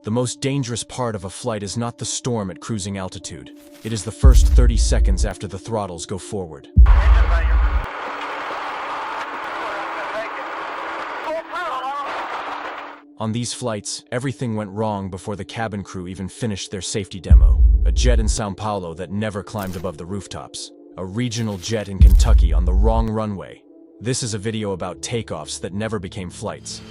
The most dangerous part of a flight is not the storm at cruising altitude. It is the first 30 seconds after the throttles go forward. On these flights, everything went wrong before the cabin crew even finished their safety demo. A jet in São Paulo that never climbed above the rooftops. A regional jet in Kentucky on the wrong runway. This is a video about takeoffs that never became flights.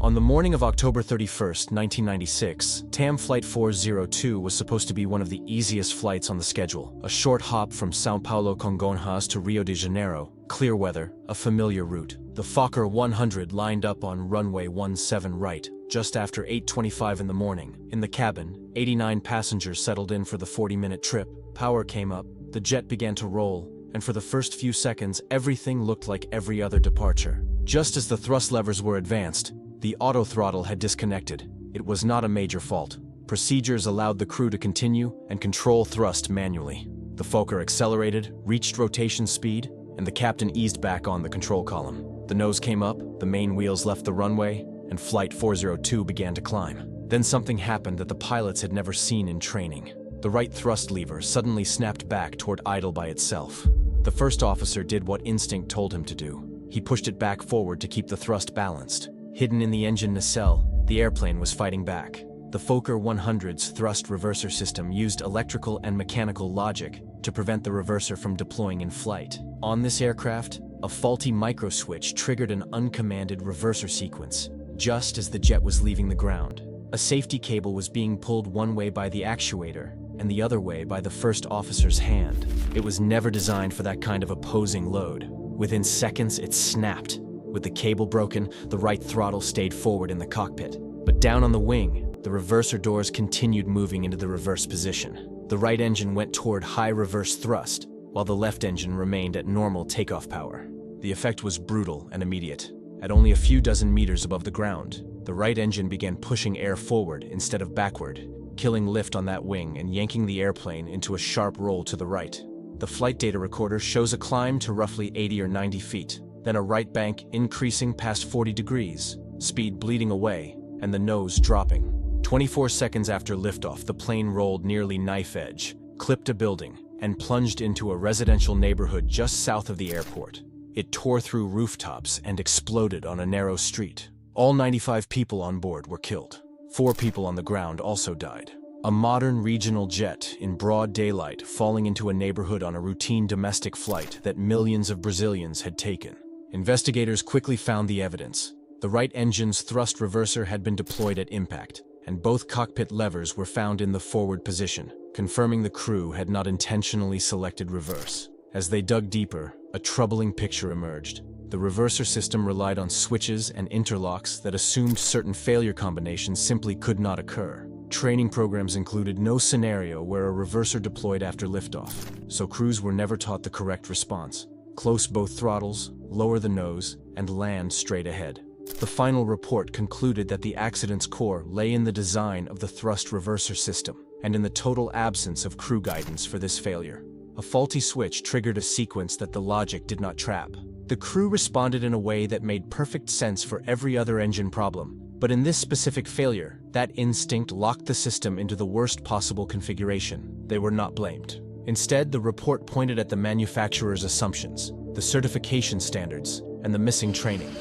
On the morning of October 31st, 1996, TAM Flight 402 was supposed to be one of the easiest flights on the schedule. A short hop from São Paulo Congonhas to Rio de Janeiro, clear weather, a familiar route. The Fokker 100 lined up on runway 17 right, just after 8:25 in the morning. In the cabin, 89 passengers settled in for the 40-minute trip. Power came up, the jet began to roll, and for the first few seconds, everything looked like every other departure. Just as the thrust levers were advanced, the auto throttle had disconnected. It was not a major fault. Procedures allowed the crew to continue and control thrust manually. The Fokker accelerated, reached rotation speed, and the captain eased back on the control column. The nose came up, the main wheels left the runway, and Flight 402 began to climb. Then something happened that the pilots had never seen in training. The right thrust lever suddenly snapped back toward idle by itself. The first officer did what instinct told him to do. He pushed it back forward to keep the thrust balanced. Hidden in the engine nacelle, the airplane was fighting back. The Fokker 100's thrust reverser system used electrical and mechanical logic to prevent the reverser from deploying in flight. On this aircraft, a faulty microswitch triggered an uncommanded reverser sequence, just as the jet was leaving the ground. A safety cable was being pulled one way by the actuator, and the other way by the first officer's hand. It was never designed for that kind of opposing load. Within seconds, it snapped. With the cable broken, the right throttle stayed forward in the cockpit. But down on the wing, the reverser doors continued moving into the reverse position. The right engine went toward high reverse thrust, while the left engine remained at normal takeoff power. The effect was brutal and immediate. At only a few dozen meters above the ground, the right engine began pushing air forward instead of backward, killing lift on that wing and yanking the airplane into a sharp roll to the right. The flight data recorder shows a climb to roughly 80 or 90 feet. Then a right bank increasing past 40 degrees, speed bleeding away, and the nose dropping. 24 seconds after liftoff, the plane rolled nearly knife edge, clipped a building, and plunged into a residential neighborhood just south of the airport. It tore through rooftops and exploded on a narrow street. All 95 people on board were killed. 4 people on the ground also died. A modern regional jet in broad daylight falling into a neighborhood on a routine domestic flight that millions of Brazilians had taken. Investigators quickly found the evidence. The right engine's thrust reverser had been deployed at impact, and both cockpit levers were found in the forward position, confirming the crew had not intentionally selected reverse. As they dug deeper, a troubling picture emerged. The reverser system relied on switches and interlocks that assumed certain failure combinations simply could not occur. Training programs included no scenario where a reverser deployed after liftoff, so crews were never taught the correct response. Close both throttles, lower the nose, and land straight ahead. The final report concluded that the accident's core lay in the design of the thrust reverser system, and in the total absence of crew guidance for this failure. A faulty switch triggered a sequence that the logic did not trap. The crew responded in a way that made perfect sense for every other engine problem, but in this specific failure, that instinct locked the system into the worst possible configuration. They were not blamed. Instead, the report pointed at the manufacturer's assumptions, the certification standards, and the missing training.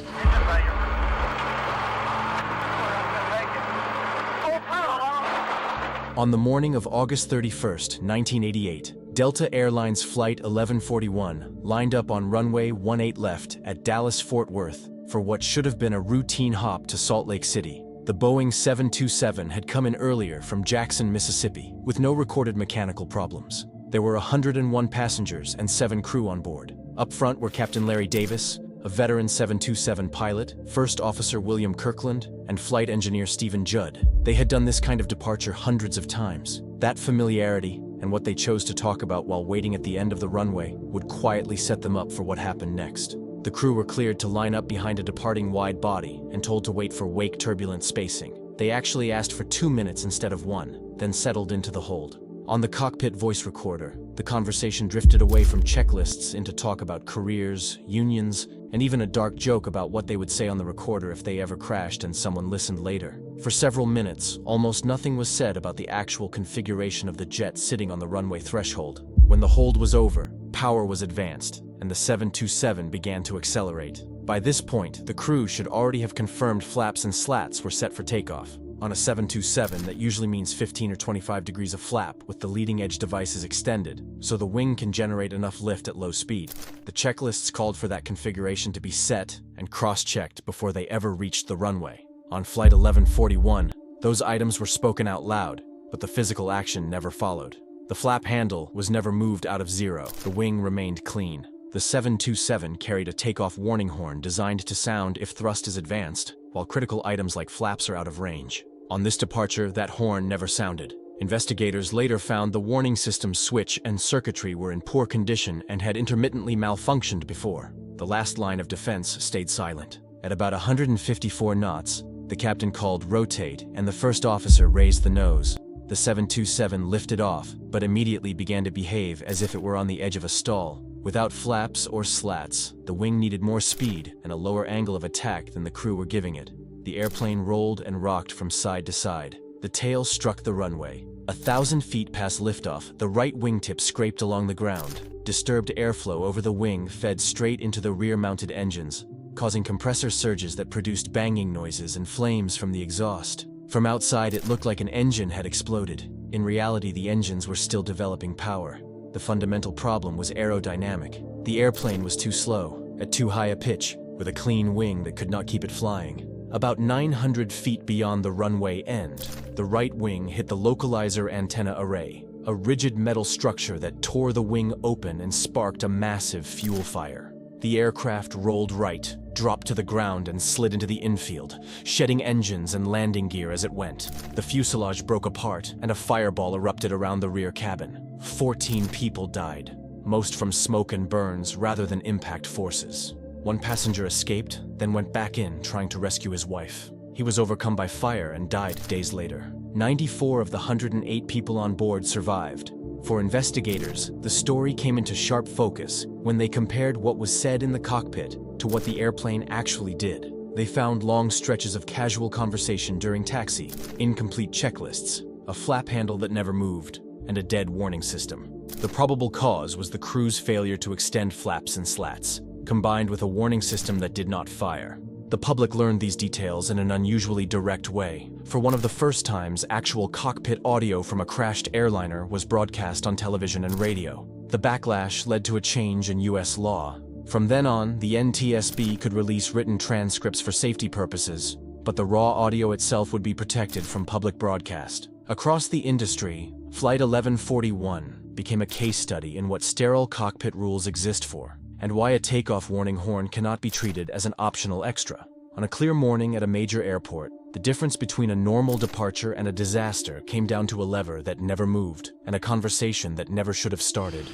On the morning of August 31st, 1988, Delta Airlines Flight 1141 lined up on runway 18 left at Dallas-Fort Worth for what should have been a routine hop to Salt Lake City. The Boeing 727 had come in earlier from Jackson, Mississippi, with no recorded mechanical problems. There were 101 passengers and 7 crew on board. Up front were Captain Larry Davis, a veteran 727 pilot, First Officer William Kirkland, and Flight Engineer Stephen Judd. They had done this kind of departure hundreds of times. That familiarity, and what they chose to talk about while waiting at the end of the runway, would quietly set them up for what happened next. The crew were cleared to line up behind a departing wide body and told to wait for wake turbulence spacing. They actually asked for 2 minutes instead of 1, then settled into the hold. On the cockpit voice recorder, the conversation drifted away from checklists into talk about careers, unions, and even a dark joke about what they would say on the recorder if they ever crashed and someone listened later. For several minutes, almost nothing was said about the actual configuration of the jet sitting on the runway threshold. When the hold was over, power was advanced, and the 727 began to accelerate. By this point, the crew should already have confirmed flaps and slats were set for takeoff. On a 727, that usually means 15 or 25 degrees of flap with the leading edge devices extended, so the wing can generate enough lift at low speed. The checklists called for that configuration to be set and cross-checked before they ever reached the runway. On Flight 1141, those items were spoken out loud, but the physical action never followed. The flap handle was never moved out of zero. The wing remained clean. The 727 carried a takeoff warning horn designed to sound if thrust is advanced, while critical items like flaps are out of range. On this departure, that horn never sounded. Investigators later found the warning system switch and circuitry were in poor condition and had intermittently malfunctioned before. The last line of defense stayed silent. At about 154 knots, the captain called rotate and the first officer raised the nose. The 727 lifted off, but immediately began to behave as if it were on the edge of a stall. Without flaps or slats, the wing needed more speed and a lower angle of attack than the crew were giving it. The airplane rolled and rocked from side to side. The tail struck the runway. 1,000 feet past liftoff, the right wingtip scraped along the ground. Disturbed airflow over the wing fed straight into the rear-mounted engines, causing compressor surges that produced banging noises and flames from the exhaust. From outside, it looked like an engine had exploded. In reality, the engines were still developing power. The fundamental problem was aerodynamic. The airplane was too slow, at too high a pitch, with a clean wing that could not keep it flying. About 900 feet beyond the runway end, the right wing hit the localizer antenna array, a rigid metal structure that tore the wing open and sparked a massive fuel fire. The aircraft rolled right, dropped to the ground and slid into the infield, shedding engines and landing gear as it went. The fuselage broke apart and a fireball erupted around the rear cabin. 14 people died, most from smoke and burns rather than impact forces. One passenger escaped, then went back in trying to rescue his wife. He was overcome by fire and died days later. 94 of the 108 people on board survived. For investigators, the story came into sharp focus when they compared what was said in the cockpit to what the airplane actually did. They found long stretches of casual conversation during taxi, incomplete checklists, a flap handle that never moved, and a dead warning system. The probable cause was the crew's failure to extend flaps and slats, combined with a warning system that did not fire. The public learned these details in an unusually direct way. For one of the first times, actual cockpit audio from a crashed airliner was broadcast on television and radio. The backlash led to a change in U.S. law. From then on, the NTSB could release written transcripts for safety purposes, but the raw audio itself would be protected from public broadcast. Across the industry, Flight 1141 became a case study in what sterile cockpit rules exist for, and why a takeoff warning horn cannot be treated as an optional extra. On a clear morning at a major airport, the difference between a normal departure and a disaster came down to a lever that never moved, and a conversation that never should have started.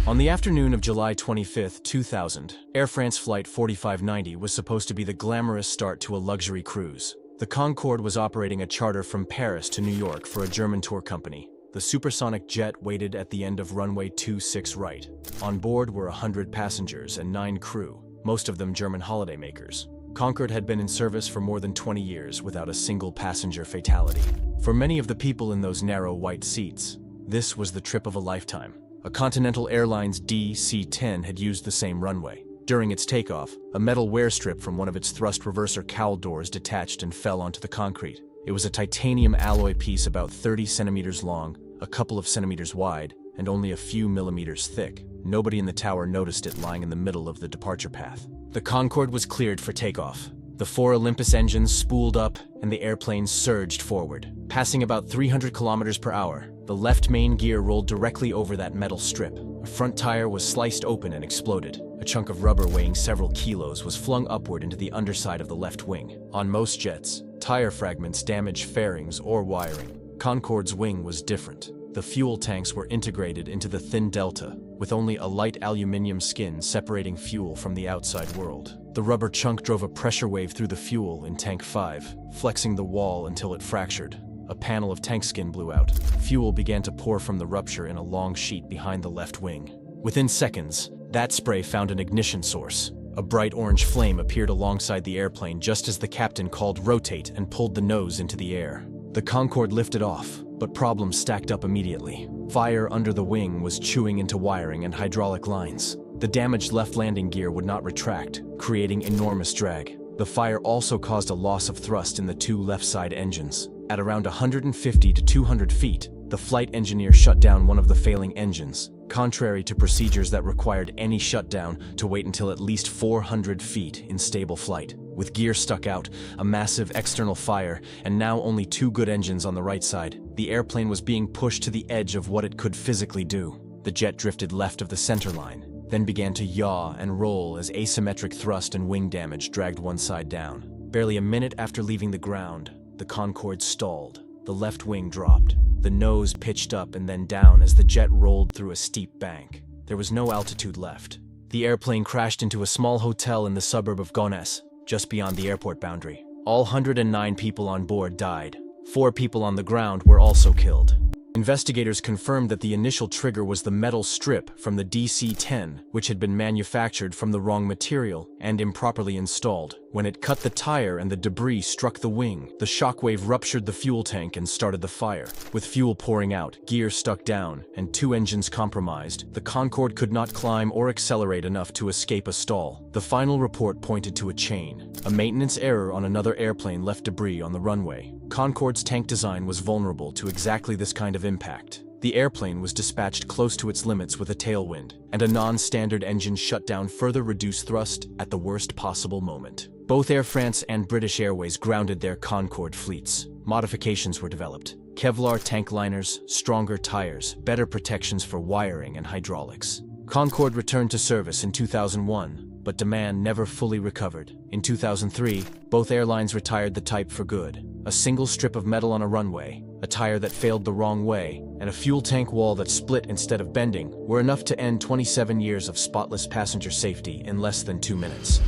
On the afternoon of July 25, 2000, Air France Flight 4590 was supposed to be the glamorous start to a luxury cruise. The Concorde was operating a charter from Paris to New York for a German tour company. The supersonic jet waited at the end of runway 26 right. On board were 100 passengers and 9 crew, most of them German holidaymakers. Concorde had been in service for more than 20 years without a single passenger fatality. For many of the people in those narrow white seats, this was the trip of a lifetime. A Continental Airlines DC-10 had used the same runway. During its takeoff, a metal wear strip from one of its thrust reverser cowl doors detached and fell onto the concrete. It was a titanium alloy piece about 30 centimeters long, a couple of centimeters wide, and only a few millimeters thick. Nobody in the tower noticed it lying in the middle of the departure path. The Concorde was cleared for takeoff. The 4 Olympus engines spooled up and the airplane surged forward. Passing about 300 kilometers per hour, the left main gear rolled directly over that metal strip. A front tire was sliced open and exploded. A chunk of rubber weighing several kilos was flung upward into the underside of the left wing. On most jets, tire fragments damaged fairings or wiring. Concorde's wing was different. The fuel tanks were integrated into the thin delta, with only a light aluminum skin separating fuel from the outside world. The rubber chunk drove a pressure wave through the fuel in Tank 5, flexing the wall until it fractured. A panel of tank skin blew out. Fuel began to pour from the rupture in a long sheet behind the left wing. Within seconds, that spray found an ignition source. A bright orange flame appeared alongside the airplane just as the captain called rotate and pulled the nose into the air. The Concorde lifted off, but problems stacked up immediately. Fire under the wing was chewing into wiring and hydraulic lines. The damaged left landing gear would not retract, creating enormous drag. The fire also caused a loss of thrust in the two left side engines. At around 150 to 200 feet, the flight engineer shut down one of the failing engines, contrary to procedures that required any shutdown to wait until at least 400 feet in stable flight. With gear stuck out, a massive external fire, and now only two good engines on the right side, the airplane was being pushed to the edge of what it could physically do. The jet drifted left of the center line, then began to yaw and roll as asymmetric thrust and wing damage dragged one side down. Barely a minute after leaving the ground, the Concorde stalled. The left wing dropped. The nose pitched up and then down as the jet rolled through a steep bank. There was no altitude left. The airplane crashed into a small hotel in the suburb of Gonesse, just beyond the airport boundary. All 109 people on board died. 4 people on the ground were also killed. Investigators confirmed that the initial trigger was the metal strip from the DC-10, which had been manufactured from the wrong material and improperly installed. When it cut the tire and the debris struck the wing, the shockwave ruptured the fuel tank and started the fire. With fuel pouring out, gear stuck down, and 2 engines compromised, the Concorde could not climb or accelerate enough to escape a stall. The final report pointed to a chain. A maintenance error on another airplane left debris on the runway. Concorde's tank design was vulnerable to exactly this kind of impact. The airplane was dispatched close to its limits with a tailwind, and a non-standard engine shutdown further reduced thrust at the worst possible moment. Both Air France and British Airways grounded their Concorde fleets. Modifications were developed. Kevlar tank liners, stronger tires, better protections for wiring and hydraulics. Concorde returned to service in 2001, but demand never fully recovered. In 2003, both airlines retired the type for good. A single strip of metal on a runway, a tire that failed the wrong way, and a fuel tank wall that split instead of bending were enough to end 27 years of spotless passenger safety in less than 2 minutes.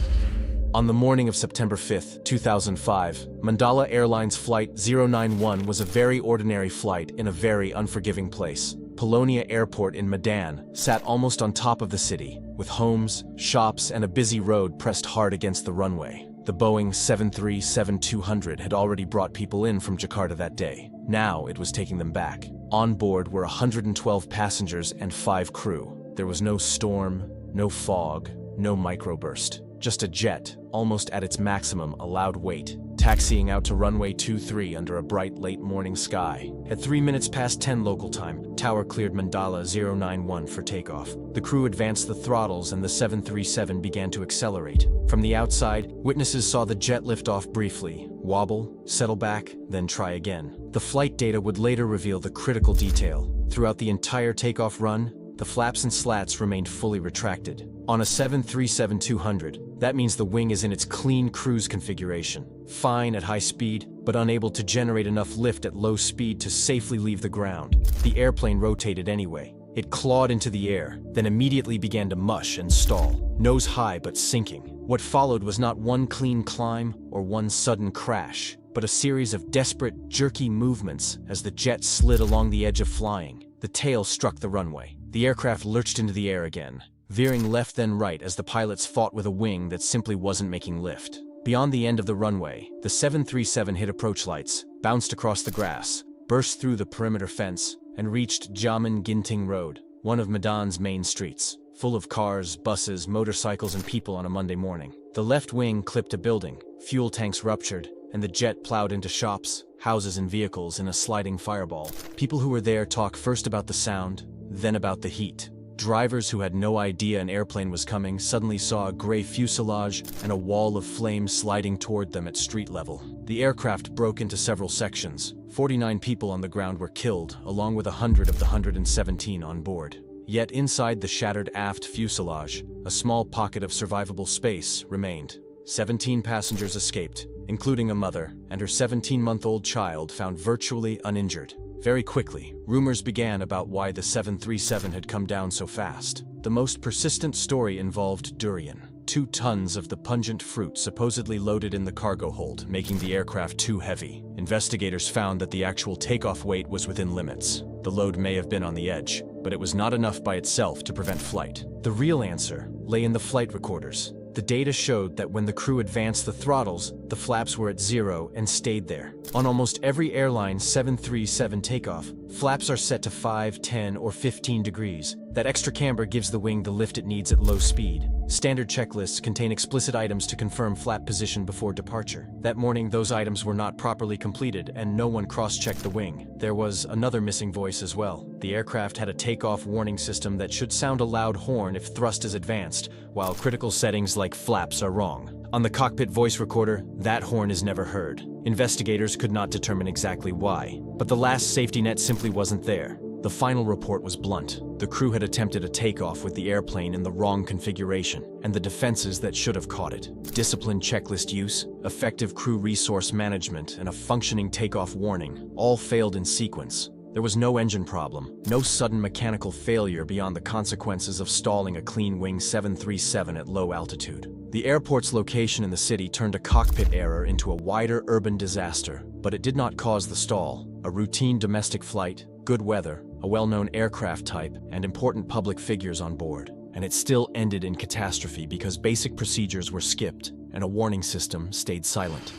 On the morning of September 5, 2005, Mandala Airlines Flight 091 was a very ordinary flight in a very unforgiving place. Polonia Airport in Medan sat almost on top of the city, with homes, shops, and a busy road pressed hard against the runway. The Boeing 737-200 had already brought people in from Jakarta that day. Now it was taking them back. On board were 112 passengers and 5 crew. There was no storm, no fog, no microburst. Just a jet, almost at its maximum allowed weight, taxiing out to runway 23 under a bright late morning sky. At 3 minutes past 10 local time, tower cleared Mandala 091 for takeoff. The crew advanced the throttles and the 737 began to accelerate. From the outside, witnesses saw the jet lift off briefly, wobble, settle back, then try again. The flight data would later reveal the critical detail. Throughout the entire takeoff run, the flaps and slats remained fully retracted. On a 737-200, that means the wing is in its clean cruise configuration, fine at high speed, but unable to generate enough lift at low speed to safely leave the ground. The airplane rotated anyway. It clawed into the air, then immediately began to mush and stall, nose high but sinking. What followed was not one clean climb or one sudden crash, but a series of desperate, jerky movements as the jet slid along the edge of flying. The tail struck the runway. The aircraft lurched into the air again, veering left then right as the pilots fought with a wing that simply wasn't making lift. Beyond the end of the runway, the 737 hit approach lights, bounced across the grass, burst through the perimeter fence, and reached Jaman Ginting Road, one of Medan's main streets, full of cars, buses, motorcycles, and people on a Monday morning. The left wing clipped a building, fuel tanks ruptured, and the jet plowed into shops, houses, and vehicles in a sliding fireball. People who were there talk first about the sound, then about the heat. Drivers who had no idea an airplane was coming suddenly saw a gray fuselage and a wall of flames sliding toward them at street level. The aircraft broke into several sections. 49 people on the ground were killed, along with 100 of the 117 on board. Yet inside the shattered aft fuselage, a small pocket of survivable space remained. 17 passengers escaped, including a mother and her 17-month-old child found virtually uninjured. Very quickly, rumors began about why the 737 had come down so fast. The most persistent story involved durian, 2 tons of the pungent fruit supposedly loaded in the cargo hold, making the aircraft too heavy. Investigators found that the actual takeoff weight was within limits. The load may have been on the edge, but it was not enough by itself to prevent flight. The real answer lay in the flight recorders. The data showed that when the crew advanced the throttles, the flaps were at 0 and stayed there. On almost every airline 737 takeoff, flaps are set to 5, 10, or 15 degrees. That extra camber gives the wing the lift it needs at low speed. Standard checklists contain explicit items to confirm flap position before departure. That morning, those items were not properly completed, and no one cross-checked the wing. There was another missing voice as well. The aircraft had a takeoff warning system that should sound a loud horn if thrust is advanced, while critical settings like flaps are wrong. On the cockpit voice recorder, that horn is never heard. Investigators could not determine exactly why, but the last safety net simply wasn't there. The final report was blunt. The crew had attempted a takeoff with the airplane in the wrong configuration, and the defenses that should have caught it. Disciplined checklist use, effective crew resource management, and a functioning takeoff warning all failed in sequence. There was no engine problem, no sudden mechanical failure beyond the consequences of stalling a clean wing 737 at low altitude. The airport's location in the city turned a cockpit error into a wider urban disaster, but it did not cause the stall. A routine domestic flight, good weather, a well-known aircraft type, and important public figures on board. And it still ended in catastrophe because basic procedures were skipped and a warning system stayed silent.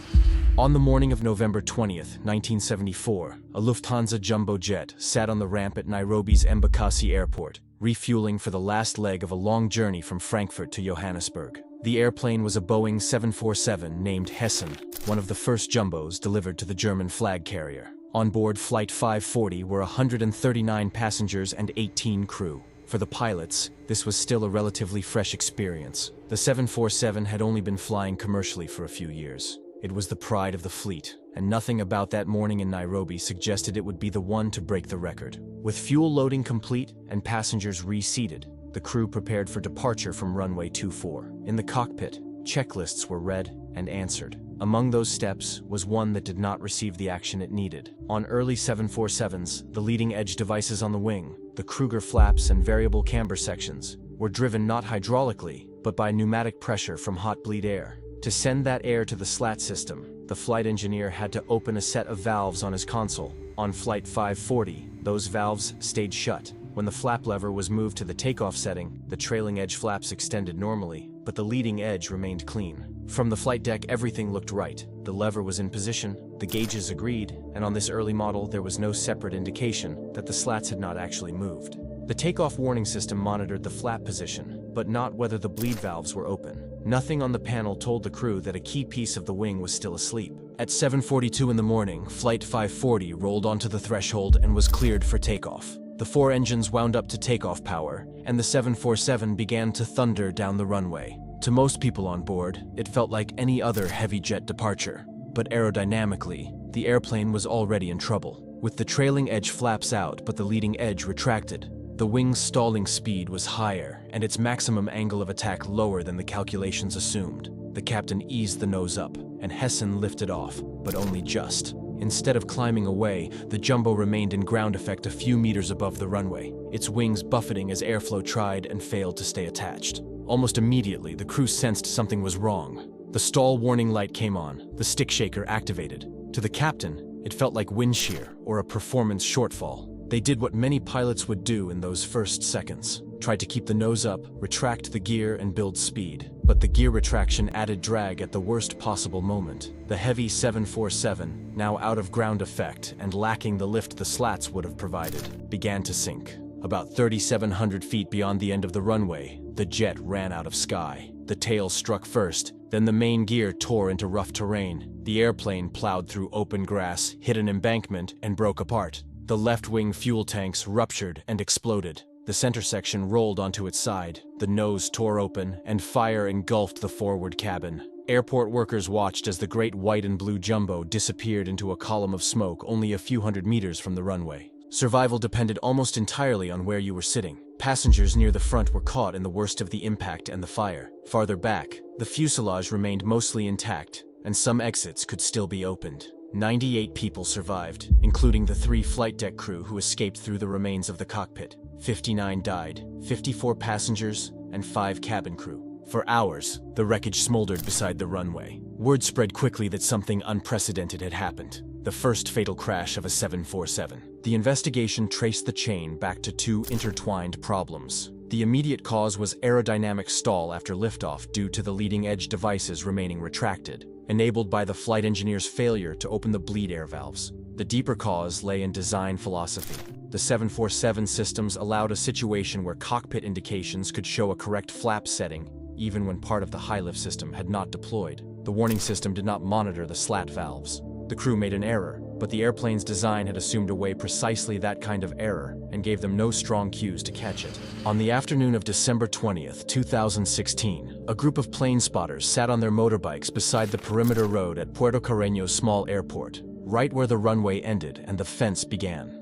On the morning of November 20th, 1974, a Lufthansa jumbo jet sat on the ramp at Nairobi's Embakasi Airport, refueling for the last leg of a long journey from Frankfurt to Johannesburg. The airplane was a Boeing 747 named Hessen, one of the first jumbos delivered to the German flag carrier. On board Flight 540 were 139 passengers and 18 crew. For the pilots, this was still a relatively fresh experience. The 747 had only been flying commercially for a few years. It was the pride of the fleet, and nothing about that morning in Nairobi suggested it would be the one to break the record. With fuel loading complete and passengers reseated, the crew prepared for departure from runway 24. In the cockpit, checklists were read and answered. Among those steps was one that did not receive the action it needed. On early 747s, the leading-edge devices on the wing, the Kruger flaps and variable camber sections, were driven not hydraulically, but by pneumatic pressure from hot bleed air. To send that air to the slat system, the flight engineer had to open a set of valves on his console. On Flight 540, those valves stayed shut. When the flap lever was moved to the takeoff setting, the trailing edge flaps extended normally, but the leading edge remained clean. From the flight deck, everything looked right. The lever was in position, the gauges agreed, and on this early model, there was no separate indication that the slats had not actually moved. The takeoff warning system monitored the flap position, but not whether the bleed valves were open. Nothing on the panel told the crew that a key piece of the wing was still asleep. At 7:42 in the morning, Flight 540 rolled onto the threshold and was cleared for takeoff. The 4 engines wound up to takeoff power, and the 747 began to thunder down the runway. To most people on board, it felt like any other heavy jet departure. But aerodynamically, the airplane was already in trouble. With the trailing edge flaps out but the leading edge retracted, the wing's stalling speed was higher and its maximum angle of attack lower than the calculations assumed. The captain eased the nose up, and Hessen lifted off, but only just. Instead of climbing away, the jumbo remained in ground effect a few meters above the runway, its wings buffeting as airflow tried and failed to stay attached. Almost immediately, the crew sensed something was wrong. The stall warning light came on, the stick shaker activated. To the captain, it felt like wind shear or a performance shortfall. They did what many pilots would do in those first seconds. Tried to keep the nose up, retract the gear, and build speed. But the gear retraction added drag at the worst possible moment. The heavy 747, now out of ground effect and lacking the lift the slats would have provided, began to sink. About 3,700 feet beyond the end of the runway, the jet ran out of sky. The tail struck first, then the main gear tore into rough terrain. The airplane plowed through open grass, hit an embankment, and broke apart. The left-wing fuel tanks ruptured and exploded. The center section rolled onto its side. The nose tore open, and fire engulfed the forward cabin. Airport workers watched as the great white and blue jumbo disappeared into a column of smoke only a few hundred meters from the runway. Survival depended almost entirely on where you were sitting. Passengers near the front were caught in the worst of the impact and the fire. Farther back, the fuselage remained mostly intact, and some exits could still be opened. 98 people survived, including the 3 flight deck crew who escaped through the remains of the cockpit. 59 died, 54 passengers, and 5 cabin crew. For hours, the wreckage smoldered beside the runway. Word spread quickly that something unprecedented had happened. The first fatal crash of a 747. The investigation traced the chain back to 2 intertwined problems. The immediate cause was aerodynamic stall after liftoff due to the leading-edge devices remaining retracted, enabled by the flight engineer's failure to open the bleed air valves. The deeper cause lay in design philosophy. The 747 systems allowed a situation where cockpit indications could show a correct flap setting, even when part of the high-lift system had not deployed. The warning system did not monitor the slat valves. The crew made an error, but the airplane's design had assumed away precisely that kind of error and gave them no strong cues to catch it. On the afternoon of December 20th, 2016, a group of plane spotters sat on their motorbikes beside the perimeter road at Puerto Carreño's small airport, right where the runway ended and the fence began.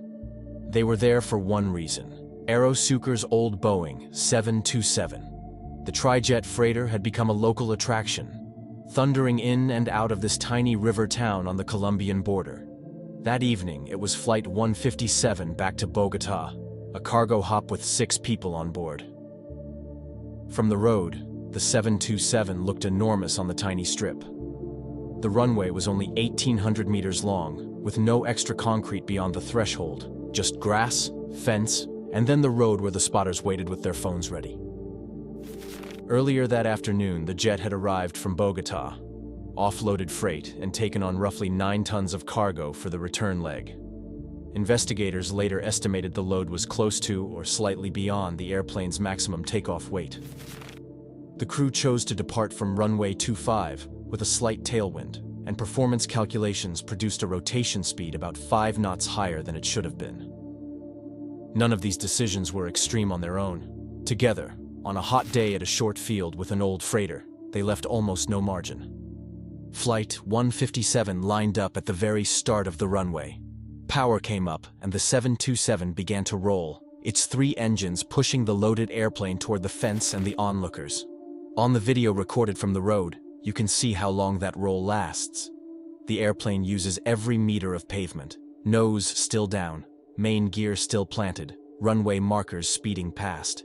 They were there for one reason: Aerosucre's old Boeing 727. The tri-jet freighter had become a local attraction, thundering in and out of this tiny river town on the Colombian border. That evening, it was Flight 157 back to Bogota, a cargo hop with 6 people on board. From the road, the 727 looked enormous on the tiny strip. The runway was only 1,800 meters long, with no extra concrete beyond the threshold, just grass, fence, and then the road where the spotters waited with their phones ready. Earlier that afternoon, the jet had arrived from Bogota, offloaded freight, and taken on roughly 9 tons of cargo for the return leg. Investigators later estimated the load was close to or slightly beyond the airplane's maximum takeoff weight. The crew chose to depart from runway 25 with a slight tailwind, and performance calculations produced a rotation speed about 5 knots higher than it should have been. None of these decisions were extreme on their own. Together, on a hot day at a short field with an old freighter, they left almost no margin. Flight 157 lined up at the very start of the runway. Power came up and the 727 began to roll, its 3 engines pushing the loaded airplane toward the fence and the onlookers. On the video recorded from the road, you can see how long that roll lasts. The airplane uses every meter of pavement, nose still down, main gear still planted, runway markers speeding past.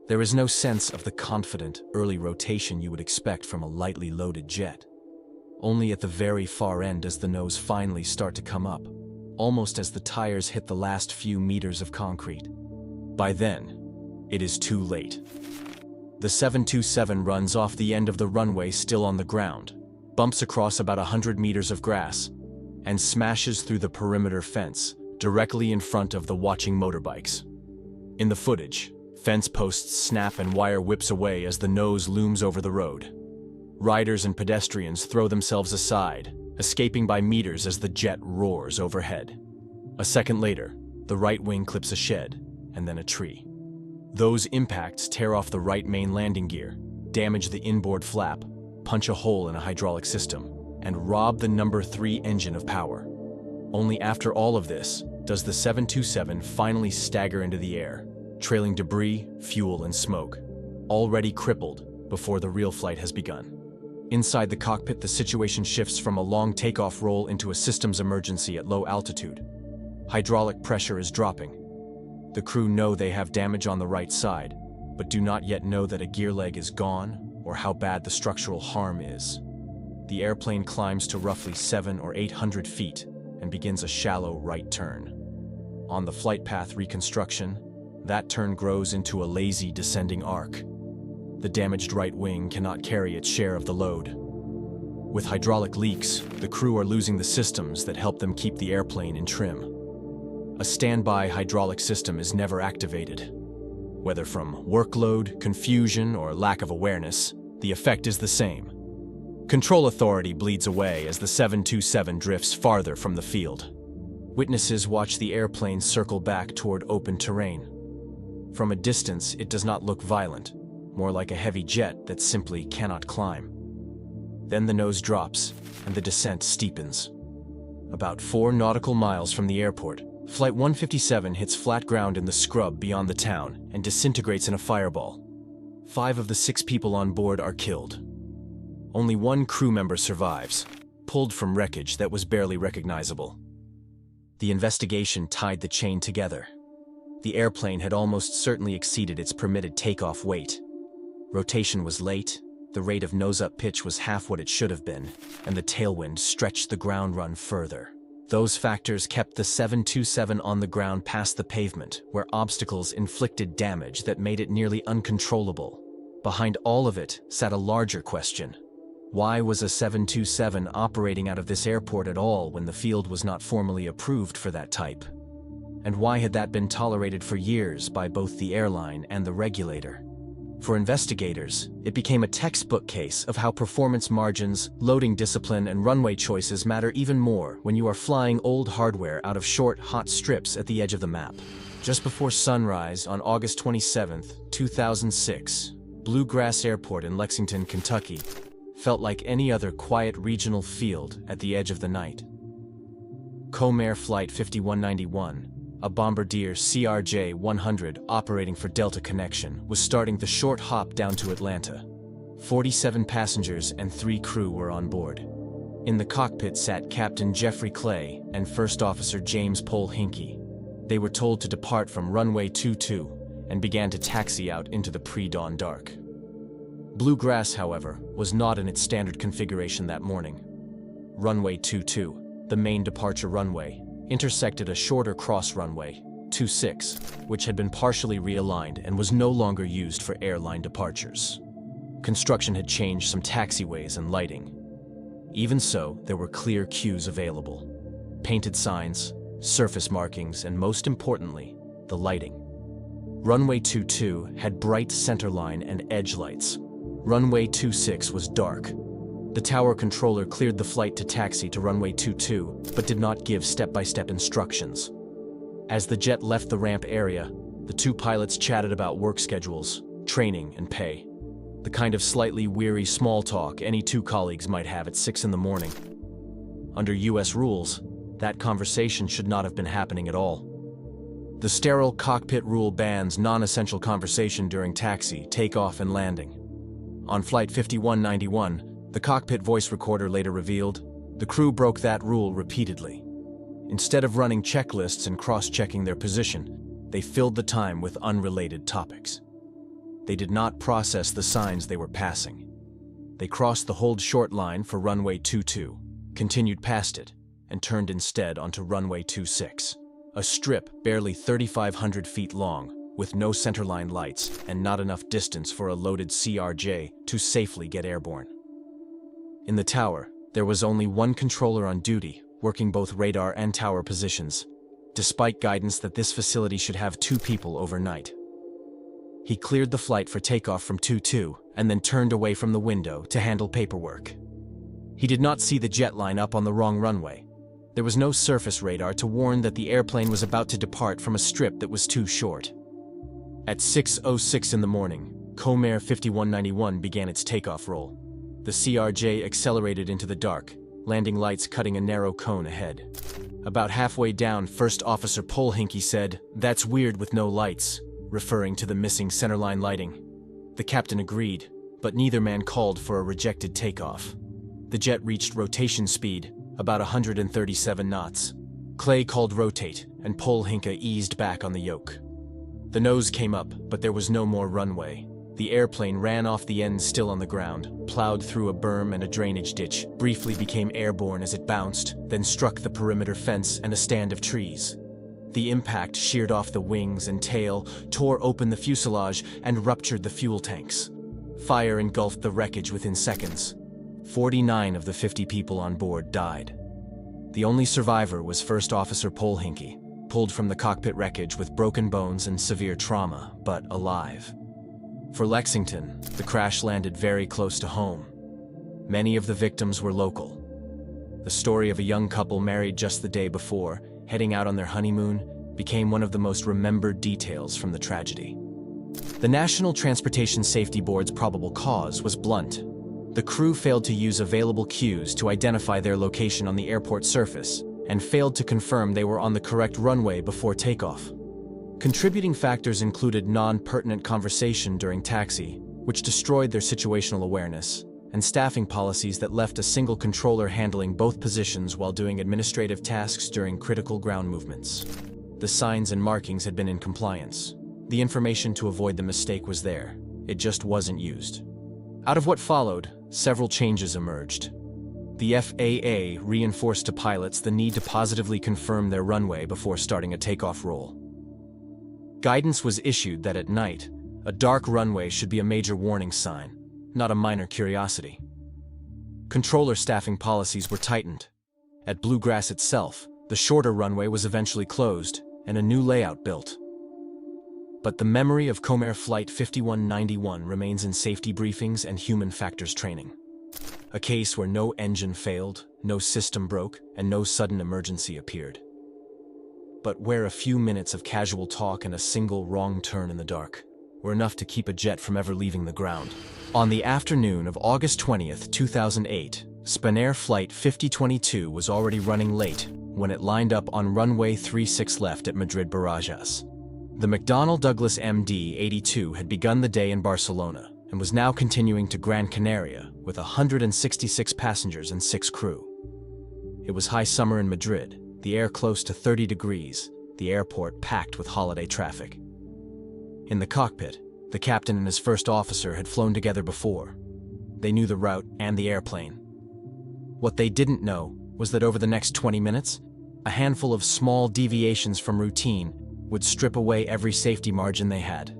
There is no sense of the confident, early rotation you would expect from a lightly loaded jet. Only at the very far end does the nose finally start to come up, almost as the tires hit the last few meters of concrete. By then, it is too late. The 727 runs off the end of the runway still on the ground, bumps across about 100 meters of grass, and smashes through the perimeter fence, directly in front of the watching motorbikes. In the footage, fence posts snap and wire whips away as the nose looms over the road. Riders and pedestrians throw themselves aside, escaping by meters as the jet roars overhead. A second later, the right wing clips a shed, and then a tree. Those impacts tear off the right main landing gear, damage the inboard flap, punch a hole in a hydraulic system, and rob the number 3 engine of power. Only after all of this does the 727 finally stagger into the air, trailing debris, fuel, and smoke, already crippled before the real flight has begun. Inside the cockpit, the situation shifts from a long takeoff roll into a systems emergency at low altitude. Hydraulic pressure is dropping. The crew know they have damage on the right side, but do not yet know that a gear leg is gone or how bad the structural harm is. The airplane climbs to roughly 700 or 800 feet and begins a shallow right turn. On the flight path reconstruction, that turn grows into a lazy descending arc. The damaged right wing cannot carry its share of the load. With hydraulic leaks, the crew are losing the systems that help them keep the airplane in trim. A standby hydraulic system is never activated. Whether from workload, confusion, or lack of awareness, the effect is the same. Control authority bleeds away as the 727 drifts farther from the field. Witnesses watch the airplane circle back toward open terrain. From a distance, it does not look violent, more like a heavy jet that simply cannot climb. Then the nose drops, and the descent steepens. About 4 nautical miles from the airport, Flight 157 hits flat ground in the scrub beyond the town and disintegrates in a fireball. 5 of the 6 people on board are killed. Only 1 crew member survives, pulled from wreckage that was barely recognizable. The investigation tied the chain together. The airplane had almost certainly exceeded its permitted takeoff weight. Rotation was late, the rate of nose-up pitch was half what it should have been, and the tailwind stretched the ground run further. Those factors kept the 727 on the ground past the pavement, where obstacles inflicted damage that made it nearly uncontrollable. Behind all of it sat a larger question. Why was a 727 operating out of this airport at all when the field was not formally approved for that type? And why had that been tolerated for years by both the airline and the regulator? For investigators, it became a textbook case of how performance margins, loading discipline, and runway choices matter even more when you are flying old hardware out of short, hot strips at the edge of the map. Just before sunrise on August 27, 2006, Bluegrass Airport in Lexington, Kentucky, felt like any other quiet regional field at the edge of the night. Comair Flight 5191, a Bombardier CRJ-100 operating for Delta Connection, was starting the short hop down to Atlanta. 47 passengers and 3 crew were on board. In the cockpit sat Captain Jeffrey Clay and First Officer James Pole Hinkey. They were told to depart from runway 22 and began to taxi out into the pre-dawn dark. Bluegrass, however, was not in its standard configuration that morning. Runway 22, the main departure runway, intersected a shorter cross runway, 26, which had been partially realigned and was no longer used for airline departures. Construction had changed some taxiways and lighting. Even so, there were clear cues available. Painted signs, surface markings, and most importantly, the lighting. Runway 22 had bright centerline and edge lights. Runway 26 was dark. The tower controller cleared the flight to taxi to runway 22, but did not give step-by-step instructions. As the jet left the ramp area, the 2 pilots chatted about work schedules, training, and pay. The kind of slightly weary small talk any 2 colleagues might have at 6 in the morning. Under US rules, that conversation should not have been happening at all. The sterile cockpit rule bans non-essential conversation during taxi, takeoff, and landing. On Flight 5191, the cockpit voice recorder later revealed, the crew broke that rule repeatedly. Instead of running checklists and cross-checking their position, they filled the time with unrelated topics. They did not process the signs they were passing. They crossed the hold short line for runway 22, continued past it, and turned instead onto runway 26, a strip barely 3,500 feet long, with no centerline lights and not enough distance for a loaded CRJ to safely get airborne. In the tower, there was only one controller on duty, working both radar and tower positions, despite guidance that this facility should have 2 people overnight. He cleared the flight for takeoff from 22 and then turned away from the window to handle paperwork. He did not see the jet line up on the wrong runway. There was no surface radar to warn that the airplane was about to depart from a strip that was too short. At 6:06 in the morning, Comair 5191 began its takeoff roll. The CRJ accelerated into the dark, landing lights cutting a narrow cone ahead. About halfway down, First Officer Pole Hinkey said, "That's weird with no lights," referring to the missing centerline lighting. The captain agreed, but neither man called for a rejected takeoff. The jet reached rotation speed, about 137 knots. Clay called rotate, and Pole Hinkey eased back on the yoke. The nose came up, but there was no more runway. The airplane ran off the end still on the ground, plowed through a berm and a drainage ditch, briefly became airborne as it bounced, then struck the perimeter fence and a stand of trees. The impact sheared off the wings and tail, tore open the fuselage, and ruptured the fuel tanks. Fire engulfed the wreckage within seconds. 49 of the 50 people on board died. The only survivor was First Officer Pole Hinkey, pulled from the cockpit wreckage with broken bones and severe trauma, but alive. For Lexington, the crash landed very close to home. Many of the victims were local. The story of a young couple married just the day before, heading out on their honeymoon, became one of the most remembered details from the tragedy. The National Transportation Safety Board's probable cause was blunt. The crew failed to use available cues to identify their location on the airport surface, and failed to confirm they were on the correct runway before takeoff. Contributing factors included non-pertinent conversation during taxi, which destroyed their situational awareness, and staffing policies that left a single controller handling both positions while doing administrative tasks during critical ground movements. The signs and markings had been in compliance. The information to avoid the mistake was there. It just wasn't used. Out of what followed, several changes emerged. The FAA reinforced to pilots the need to positively confirm their runway before starting a takeoff roll. Guidance was issued that at night, a dark runway should be a major warning sign, not a minor curiosity. Controller staffing policies were tightened. At Bluegrass itself, the shorter runway was eventually closed and a new layout built. But the memory of Comair Flight 5191 remains in safety briefings and human factors training. A case where no engine failed, no system broke, and no sudden emergency appeared. But where a few minutes of casual talk and a single wrong turn in the dark were enough to keep a jet from ever leaving the ground. On the afternoon of August 20th, 2008, Spanair Flight 5022 was already running late when it lined up on runway 36 left at Madrid Barajas. The McDonnell Douglas MD-82 had begun the day in Barcelona and was now continuing to Gran Canaria with 166 passengers and 6 crew. It was high summer in Madrid, the air close to 30 degrees, the airport packed with holiday traffic. In the cockpit, the captain and his first officer had flown together before. They knew the route and the airplane. What they didn't know was that over the next 20 minutes, a handful of small deviations from routine would strip away every safety margin they had.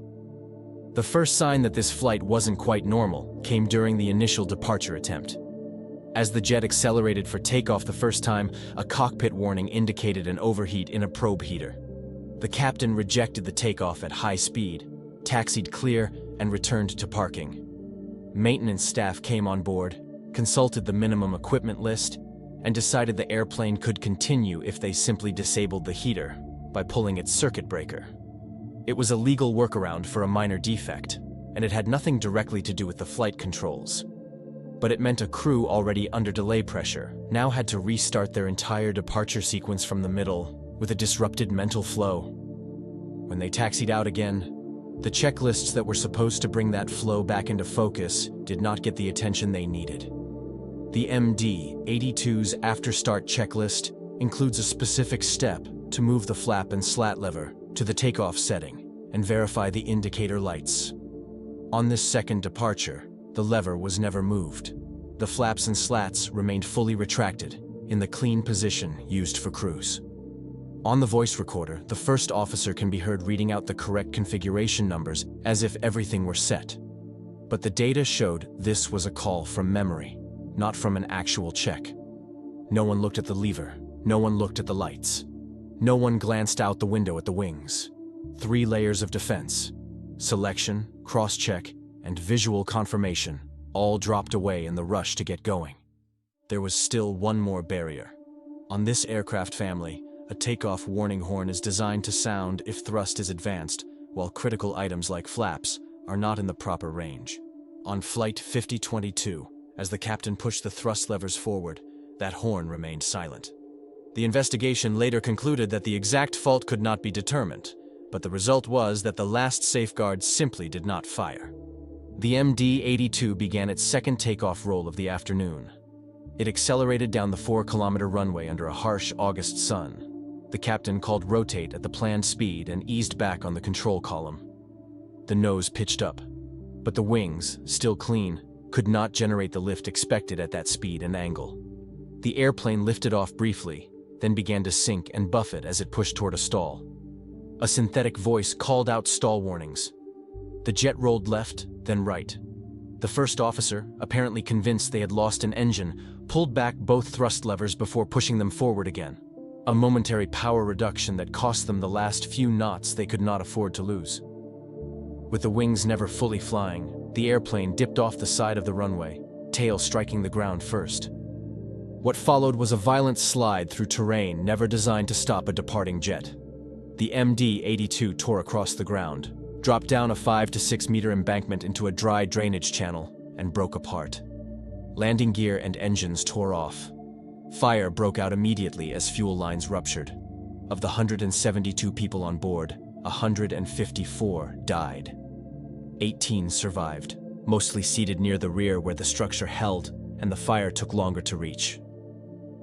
The first sign that this flight wasn't quite normal came during the initial departure attempt. As the jet accelerated for takeoff the first time, a cockpit warning indicated an overheat in a probe heater. The captain rejected the takeoff at high speed, taxied clear, and returned to parking. Maintenance staff came on board, consulted the minimum equipment list, and decided the airplane could continue if they simply disabled the heater by pulling its circuit breaker. It was a legal workaround for a minor defect, and it had nothing directly to do with the flight controls. But it meant a crew already under delay pressure now had to restart their entire departure sequence from the middle with a disrupted mental flow. When they taxied out again, the checklists that were supposed to bring that flow back into focus did not get the attention they needed. The MD-82's after-start checklist includes a specific step to move the flap and slat lever to the takeoff setting and verify the indicator lights. On this second departure, the lever was never moved. The flaps and slats remained fully retracted in the clean position used for cruise. On the voice recorder, the first officer can be heard reading out the correct configuration numbers as if everything were set. But the data showed this was a call from memory, not from an actual check. No one looked at the lever. No one looked at the lights. No one glanced out the window at the wings. 3 layers of defense: selection, cross-check, and visual confirmation all dropped away in the rush to get going. There was still one more barrier. On this aircraft family, a takeoff warning horn is designed to sound if thrust is advanced, while critical items like flaps are not in the proper range. On Flight 5022, as the captain pushed the thrust levers forward, that horn remained silent. The investigation later concluded that the exact fault could not be determined, but the result was that the last safeguard simply did not fire. The MD-82 began its second takeoff roll of the afternoon. It accelerated down the 4-kilometer runway under a harsh August sun. The captain called rotate at the planned speed and eased back on the control column. The nose pitched up, but the wings, still clean, could not generate the lift expected at that speed and angle. The airplane lifted off briefly, then began to sink and buffet as it pushed toward a stall. A synthetic voice called out stall warnings. The jet rolled left, then right. The first officer, apparently convinced they had lost an engine, pulled back both thrust levers before pushing them forward again. A momentary power reduction that cost them the last few knots they could not afford to lose. With the wings never fully flying, the airplane dipped off the side of the runway, tail striking the ground first. What followed was a violent slide through terrain never designed to stop a departing jet. The MD-82 tore across the ground, dropped down a 5 to 6 meter embankment into a dry drainage channel, and broke apart. Landing gear and engines tore off. Fire broke out immediately as fuel lines ruptured. Of the 172 people on board, 154 died. 18 survived, mostly seated near the rear where the structure held and the fire took longer to reach.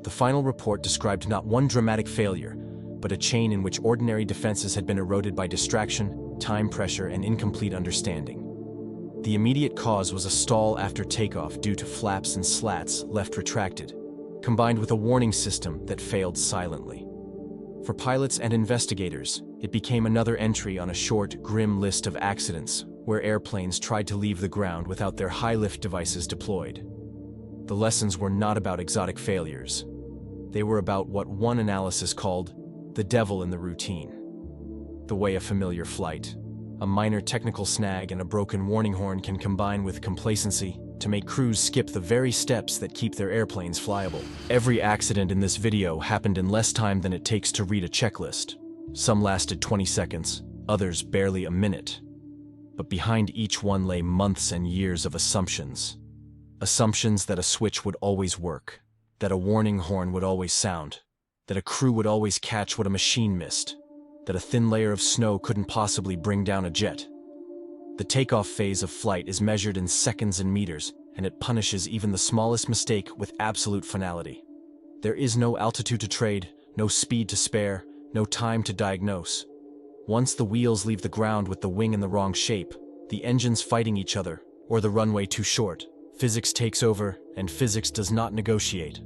The final report described not one dramatic failure, but a chain in which ordinary defenses had been eroded by distraction, time pressure, and incomplete understanding. The immediate cause was a stall after takeoff due to flaps and slats left retracted, combined with a warning system that failed silently. For pilots and investigators, it became another entry on a short, grim list of accidents where airplanes tried to leave the ground without their high-lift devices deployed. The lessons were not about exotic failures. They were about what one analysis called the devil in the routine. The way a familiar flight, a minor technical snag and a broken warning horn can combine with complacency to make crews skip the very steps that keep their airplanes flyable. Every accident in this video happened in less time than it takes to read a checklist. Some lasted 20 seconds, others barely a minute. But behind each one lay months and years of assumptions. Assumptions that a switch would always work, that a warning horn would always sound, that a crew would always catch what a machine missed, that a thin layer of snow couldn't possibly bring down a jet. The takeoff phase of flight is measured in seconds and meters, and it punishes even the smallest mistake with absolute finality. There is no altitude to trade, no speed to spare, no time to diagnose. Once the wheels leave the ground with the wing in the wrong shape, the engines fighting each other, or the runway too short, physics takes over, and physics does not negotiate.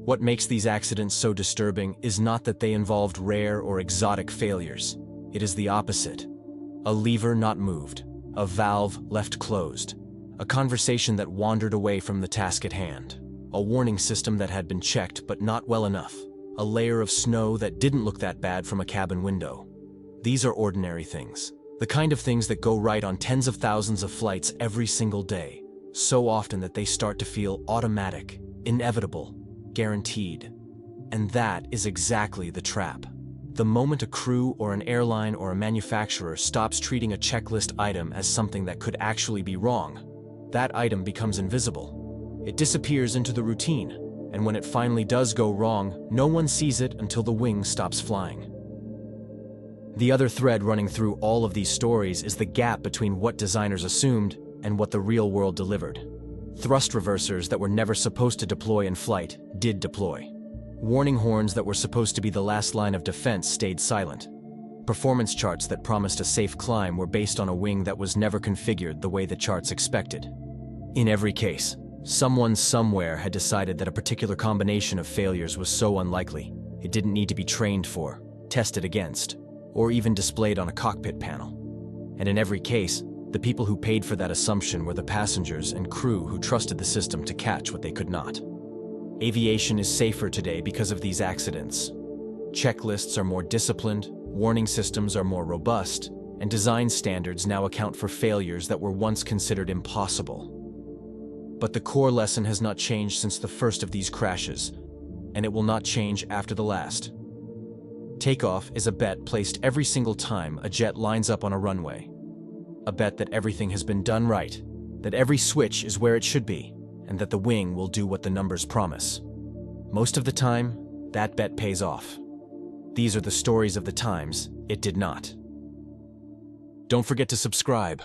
What makes these accidents so disturbing is not that they involved rare or exotic failures. It is the opposite. A lever not moved, a valve left closed, a conversation that wandered away from the task at hand, a warning system that had been checked but not well enough, a layer of snow that didn't look that bad from a cabin window. These are ordinary things, the kind of things that go right on tens of thousands of flights every single day, so often that they start to feel automatic, inevitable, guaranteed. And that is exactly the trap. The moment a crew or an airline or a manufacturer stops treating a checklist item as something that could actually be wrong, that item becomes invisible. It disappears into the routine, and when it finally does go wrong, no one sees it until the wing stops flying. The other thread running through all of these stories is the gap between what designers assumed and what the real world delivered. Thrust reversers that were never supposed to deploy in flight did deploy. Warning horns that were supposed to be the last line of defense stayed silent. Performance charts that promised a safe climb were based on a wing that was never configured the way the charts expected. In every case, someone somewhere had decided that a particular combination of failures was so unlikely, it didn't need to be trained for, tested against, or even displayed on a cockpit panel. And in every case, the people who paid for that assumption were the passengers and crew who trusted the system to catch what they could not. Aviation is safer today because of these accidents. Checklists are more disciplined, warning systems are more robust, and design standards now account for failures that were once considered impossible. But the core lesson has not changed since the first of these crashes, and it will not change after the last. Takeoff is a bet placed every single time a jet lines up on a runway. A bet that everything has been done right, that every switch is where it should be, and that the wing will do what the numbers promise. Most of the time, that bet pays off. These are the stories of the times it did not. Don't forget to subscribe.